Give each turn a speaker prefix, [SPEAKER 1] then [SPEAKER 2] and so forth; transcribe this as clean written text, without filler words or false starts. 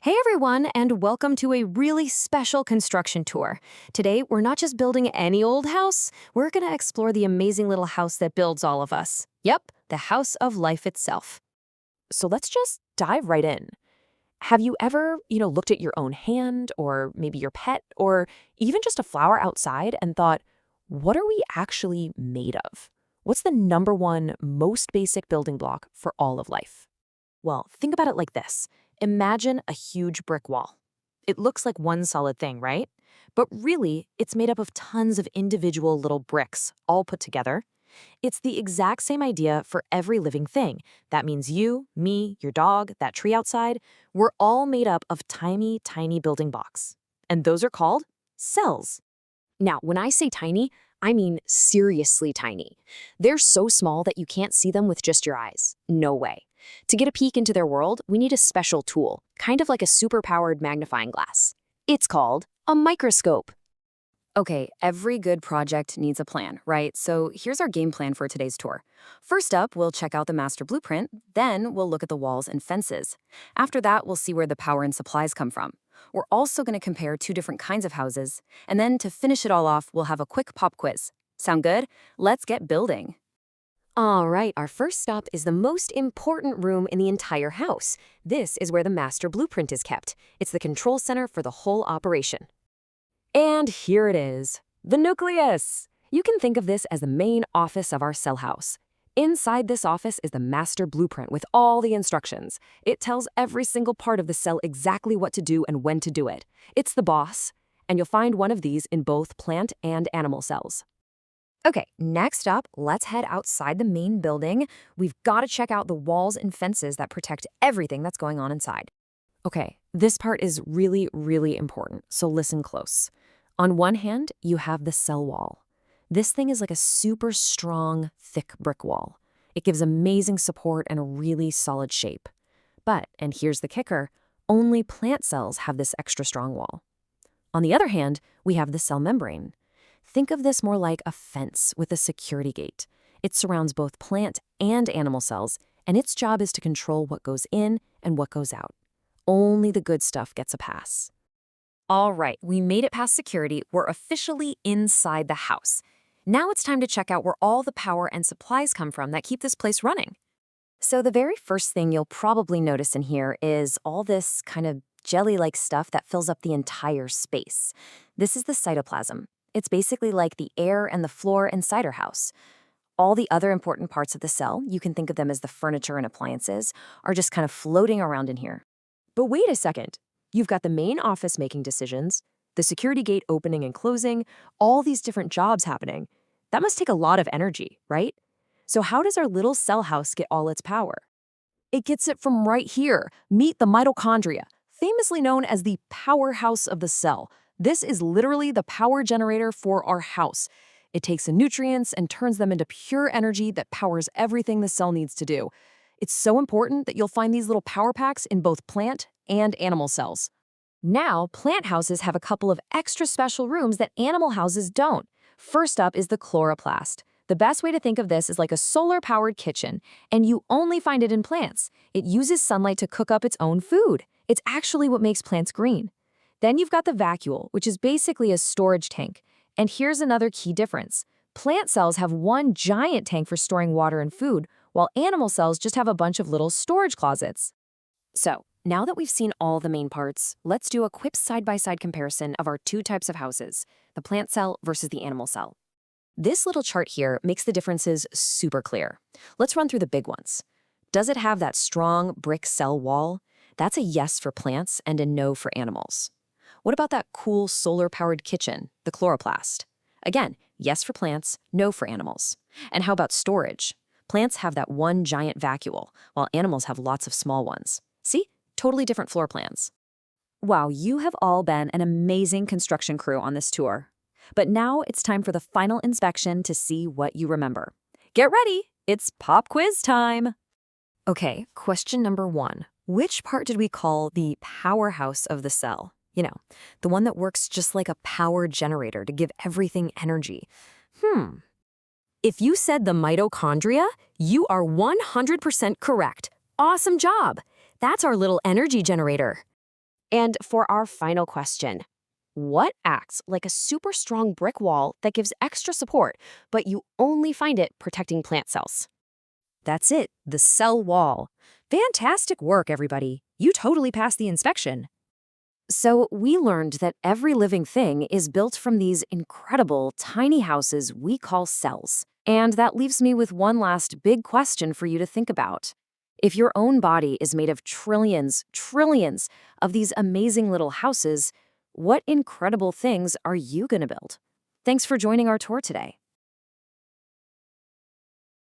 [SPEAKER 1] Hey everyone, and welcome to a really special construction tour. Today, we're not just building any old house, we're gonna explore the amazing little house that builds all of us. Yep, the house of life itself.
[SPEAKER 2] So let's just dive right in. Have you ever, looked at your own hand or maybe your pet or even just a flower outside and thought, what are we actually made of? What's the number one most basic building block for all of life? Well, think about it like this. Imagine a huge brick wall. It looks like one solid thing, right? But really, it's made up of tons of individual little bricks, all put together. It's the exact same idea for every living thing. That means you, me, your dog, that tree outside. We're all made up of tiny, tiny building blocks. And those are called cells.
[SPEAKER 3] Now, when I say tiny, I mean seriously tiny. They're so small that you can't see them with just your eyes. No way. To get a peek into their world, we need a special tool, kind of like a super-powered magnifying glass. It's called a microscope. Okay, every good project needs a plan, right? So here's our game plan for today's tour. First up, we'll check out the master blueprint, then we'll look at the walls and fences. After that, we'll see where the power and supplies come from. We're also going to compare two different kinds of houses, and then to finish it all off, we'll have a quick pop quiz. Sound good? Let's get building.
[SPEAKER 1] All right, our first stop is the most important room in the entire house. This is where the master blueprint is kept. It's the control center for the whole operation.
[SPEAKER 2] And here it is, the nucleus. You can think of this as the main office of our cell house. Inside this office is the master blueprint with all the instructions. It tells every single part of the cell exactly what to do and when to do it. It's the boss, and you'll find one of these in both plant and animal cells.
[SPEAKER 3] Okay, next up, let's head outside the main building. We've got to check out the walls and fences that protect everything that's going on inside.
[SPEAKER 2] Okay, this part is really, really important, so listen close. On one hand, you have the cell wall. This thing is like a super strong, thick brick wall. It gives amazing support and a really solid shape. But, and here's the kicker, only plant cells have this extra strong wall. On the other hand, we have the cell membrane. Think of this more like a fence with a security gate. It surrounds both plant and animal cells, and its job is to control what goes in and what goes out. Only the good stuff gets a pass.
[SPEAKER 3] All right, we made it past security. We're officially inside the house. Now it's time to check out where all the power and supplies come from that keep this place running. So the very first thing you'll probably notice in here is all this kind of jelly-like stuff that fills up the entire space. This is the cytoplasm. It's basically like the air and the floor inside our house. All the other important parts of the cell, you can think of them as the furniture and appliances, are just kind of floating around in here.
[SPEAKER 2] But wait a second. You've got the main office making decisions, the security gate opening and closing, all these different jobs happening. That must take a lot of energy, right? So how does our little cell house get all its power? It gets it from right here. Meet the mitochondria, famously known as the powerhouse of the cell. This is literally the power generator for our house. It takes the nutrients and turns them into pure energy that powers everything the cell needs to do. It's so important that you'll find these little power packs in both plant and animal cells. Now, plant houses have a couple of extra special rooms that animal houses don't. First up is the chloroplast. The best way to think of this is like a solar-powered kitchen, and you only find it in plants. It uses sunlight to cook up its own food. It's actually what makes plants green. Then you've got the vacuole, which is basically a storage tank. And here's another key difference. Plant cells have one giant tank for storing water and food, while animal cells just have a bunch of little storage closets.
[SPEAKER 3] So, now that we've seen all the main parts, let's do a quick side-by-side comparison of our two types of houses, the plant cell versus the animal cell. This little chart here makes the differences super clear. Let's run through the big ones. Does it have that strong brick cell wall? That's a yes for plants and a no for animals. What about that cool solar-powered kitchen, the chloroplast? Again, yes for plants, no for animals. And how about storage? Plants have that one giant vacuole, while animals have lots of small ones. See? Totally different floor plans.
[SPEAKER 4] Wow, you have all been an amazing construction crew on this tour. But now it's time for the final inspection to see what you remember. Get ready, it's pop quiz time.
[SPEAKER 1] Okay, question number 1. Which part did we call the powerhouse of the cell? You know, the one that works just like a power generator to give everything energy. If you said the mitochondria, you are 100% correct. Awesome job! That's our little energy generator.
[SPEAKER 3] And for our final question, what acts like a super strong brick wall that gives extra support, but you only find it protecting plant cells?
[SPEAKER 4] That's it, the cell wall. Fantastic work, everybody. You totally passed the inspection.
[SPEAKER 1] So we learned that every living thing is built from these incredible tiny houses we call cells. And that leaves me with one last big question for you to think about. If your own body is made of trillions of these amazing little houses, what incredible things are you going to build? Thanks for joining our tour today.